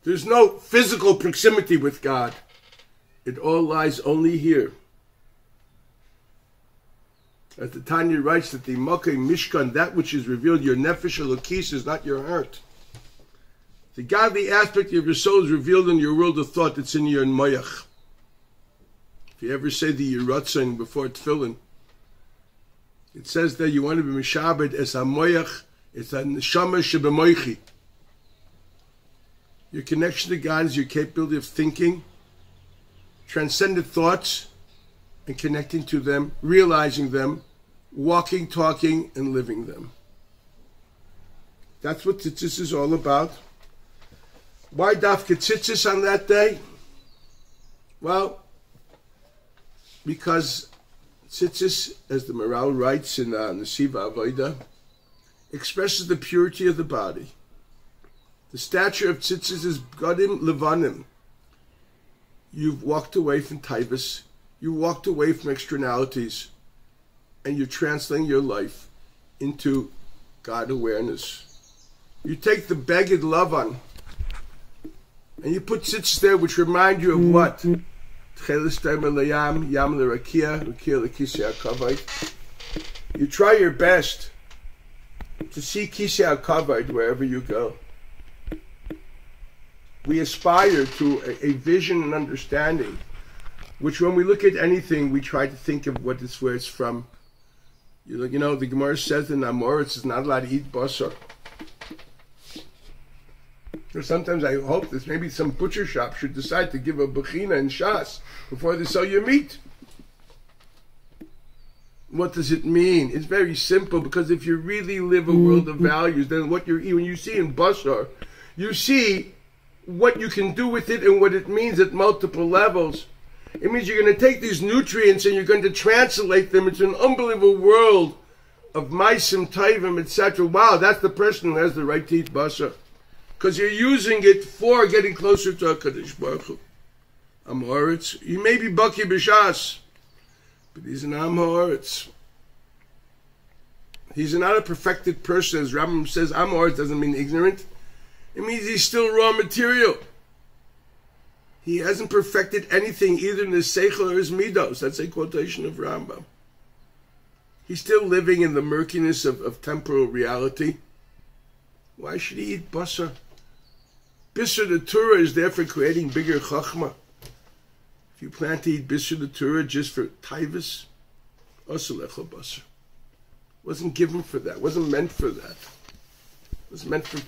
There's no physical proximity with God. It all lies only here. As the Tanya writes that the Makei Mishkan, that which is revealed, your nefesh elokis, is not your heart. The godly aspect of your soul is revealed in your world of thought. It's in your moyach. If you ever say the Yiratzin before tefillin, It says that you want to be mishabed es hamoyach, it's a neshama shebemoichi. Your connection to God is your capability of thinking, transcendent thoughts, and connecting to them, realizing them, walking, talking, and living them. That's what tzitzis is all about. Why dafka tzitzis on that day? Well, because tzitzis, as the Maral writes in Nesiva Avoda, expresses the purity of the body. The stature of tzitzis is gadim levanim. You've walked away from taivas, you walked away from externalities, and you're translating your life into God awareness. You take the beged lavan, and you put tzitzis there which remind you of what? You try your best to see kisei hakavod wherever you go. We aspire to a vision and understanding, which when we look at anything, we try to think of where it's from. You know, the Gemara says in Amoritz is not allowed to eat basar. So sometimes I hope that maybe some butcher shop should decide to give a bechina in Shas before they sell your meat. What does it mean? It's very simple, because if you really live a world of values, then what when you see in basar, you see what you can do with it and what it means at multiple levels. It means you're going to take these nutrients and you're going to translate them into an unbelievable world of maisim, taivim, etc. Wow, that's the person who has the right to eat basar, because you're using it for getting closer to HaKadosh Baruch Hu. Am Haaretz, you may be baki b'shas, but he's an Am Haaretz. He's not a perfected person. As Rambam says, Am Haaretz doesn't mean ignorant. It means he's still raw material. He hasn't perfected anything, either in his seichel or his midos. That's a quotation of Rambam. He's still living in the murkiness of temporal reality. Why should he eat basar? Bisur the Torah is there for creating bigger chachma. If you plan to eat Bisur the Torah just for taivas, oselecha basar. Wasn't given for that. Wasn't meant for that. It was meant for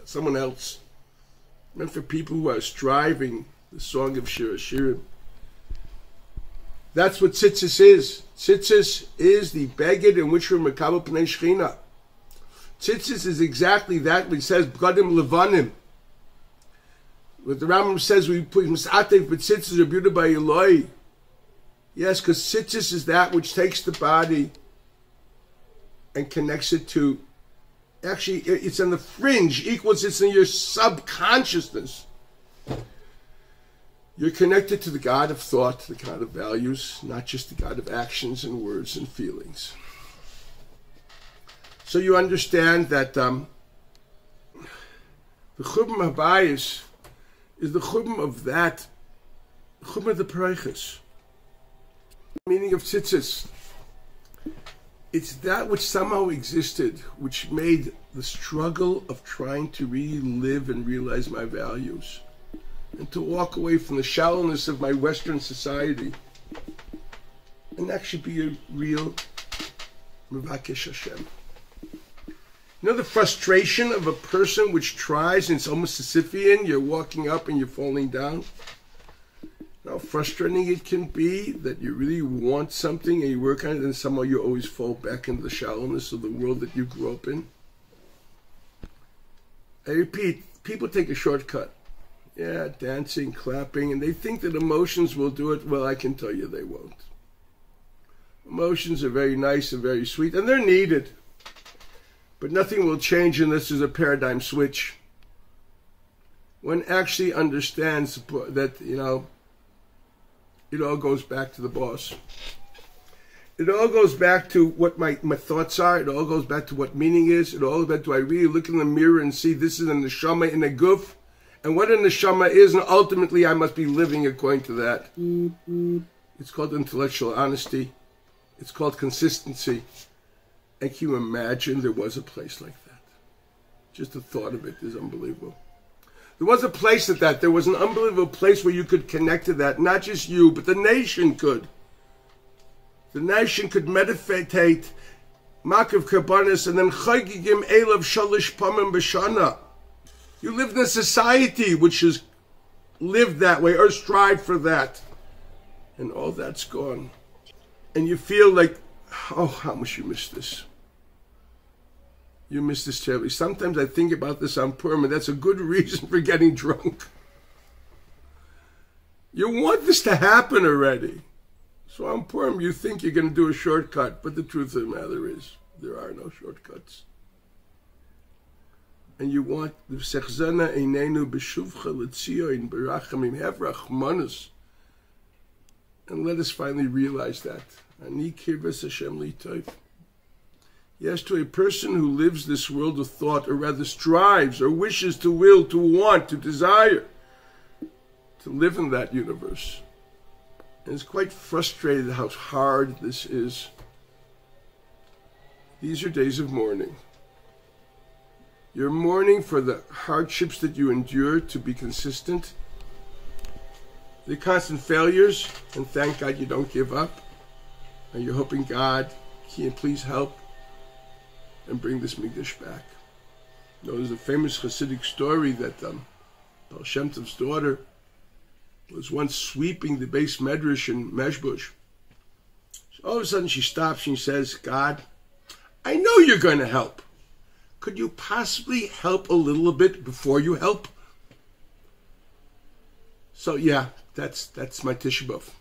someone else. Meant for people who are striving. The song of Shir Hashirim. That's what tzitzis is. Tzitzis is the beged in which we're mekabel pnei shechina. Tzitzis is exactly that. When he says b'gadim levanim. What the Rambam says, we put misatev, but tzitzis are beautiful by Eloi. Yes, because tzitzis is that which takes the body and connects it to. Actually, it's on the fringe, equals it's in your subconsciousness. You're connected to the God of thought, the God of values, not just the God of actions and words and feelings. So you understand that the Churban Habayis is the Churban of that, the Churban of the Paraychas. Meaning of tzitzis. It's that which somehow existed, which made the struggle of trying to really live and realize my values, and to walk away from the shallowness of my Western society, and actually be a real Mevakesh Hashem. You know the frustration of a person which tries, and it's almost Sisyphean, you're walking up and you're falling down? How frustrating it can be that you really want something and you work on it, and somehow you always fall back into the shallowness of the world that you grew up in. I repeat, people take a shortcut. Yeah, dancing, clapping, and they think that emotions will do it. Well, I can tell you they won't. Emotions are very nice and very sweet, and they're needed. But nothing will change unless there's a paradigm switch. One actually understands that, it all goes back to the boss. It all goes back to what my thoughts are. It all goes back to what meaning is. It all goes back to I really look in the mirror and see this is a neshama in a guf, and what a neshama is, and ultimately I must be living according to that. It's called intellectual honesty. It's called consistency. And can you imagine there was a place like that? Just the thought of it is unbelievable. There was a place at that. There was an unbelievable place where you could connect to that. Not just you, but the nation could. The nation could meditate Makav Karbanis and then Chagigim Elav Shalish Pamim B'Shana. You live in a society which has lived that way or strived for that. And all that's gone. And you feel like, oh, how much you miss this. You miss this terribly. Sometimes I think about this on Purim, and that's a good reason for getting drunk. You want this to happen already. So on Purim, you think you're going to do a shortcut, but the truth of the matter is, there are no shortcuts. And you want the Sechzana Einenu B'Shuvcha L'Tzion B'Rachamim, have Rachmanus. And let us finally realize that. Ani Kirvas Hashem L'Tov. Yes, to a person who lives this world of thought, or rather strives, or wishes to will, to want, to desire, to live in that universe. And is quite frustrated how hard this is. These are days of mourning. You're mourning for the hardships that you endure to be consistent, the constant failures, and thank God you don't give up. And you're hoping God can please help and bring this Mikdash back. You know, there's a famous Hasidic story that Baal Shem Tov's daughter was once sweeping the base medrash in Meshbush. So all of a sudden she stops and she says, God, I know you're going to help. Could you possibly help a little bit before you help? So yeah, that's my Tisha B'Av.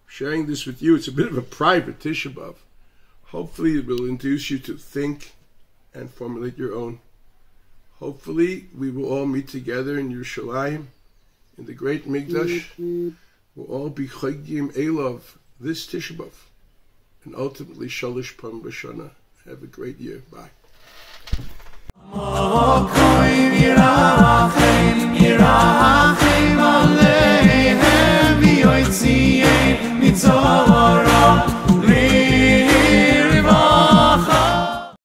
Sharing this with you, it's a bit of a private Tisha B'Av. Hopefully it will induce you to think and formulate your own. Hopefully we will all meet together in Yerushalayim, in the great Mikdash. We'll all be Chagim Elov this Tisha B'Av, and ultimately Shalish Pam B'Shana. Have a great year. Bye.